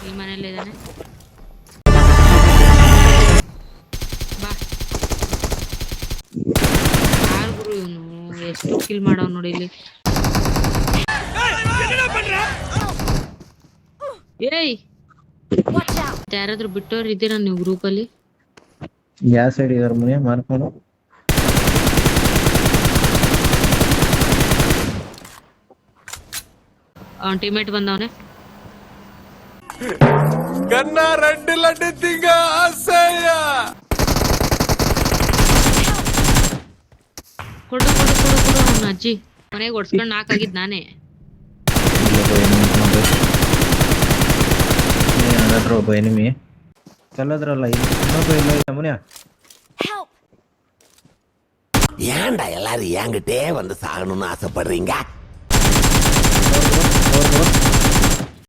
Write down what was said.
ಈ ಮನೆಯಲ್ಲಿ ಇದ್ದಾನೆ. ಬಾ ಯಾರು ಗುರು ಇವನು, ಎಷ್ಟು ಕಿಲ್ ಮಾಡವ್ ನೋಡಿ ಇಲ್ಲಿ. ಏಯ್ ಯಾರಾದ್ರೂ ಬಿಟ್ಟವ್ರು ಇದ್ದೀರಾ ನೀವು ಗ್ರೂಪ್ ಅಲ್ಲಿ? ಯಾವ ಸೈಡ್ ಇದಾರ ಮನೆ ಮಾರ್ಕೊಂಡು? ಅವನ್ ಟೀಮೇಟ್ ಬಂದವನೆ. ಕನ್ನ ರೆಡ್ಡಿ ಲಡ್ಡಿ ತಿಂಗ ಅಸಹ್ಯ. ಕೊಡು ಕೊಡು ಕೊಡು ಕೊಡು ಅವ್ನ ಅಜ್ಜಿ ಮನೆಗೆ ಓಡಿಸ್ಕೊಂಡು ನಾಕಾಗಿದ್ ನಾನೇ. ಒಬ್ಬ ಎನಿಮಿ ಕಲ್ಲದ್ರಲ್ಲ ಇನ್ನೊಬ್ಬ ಇಲ್ಲ ಮುನಿಯ. ஏன்டா எல்லாரும் என்கிட்டே வந்து சாகணும்னு ஆசைப்படுறீங்க?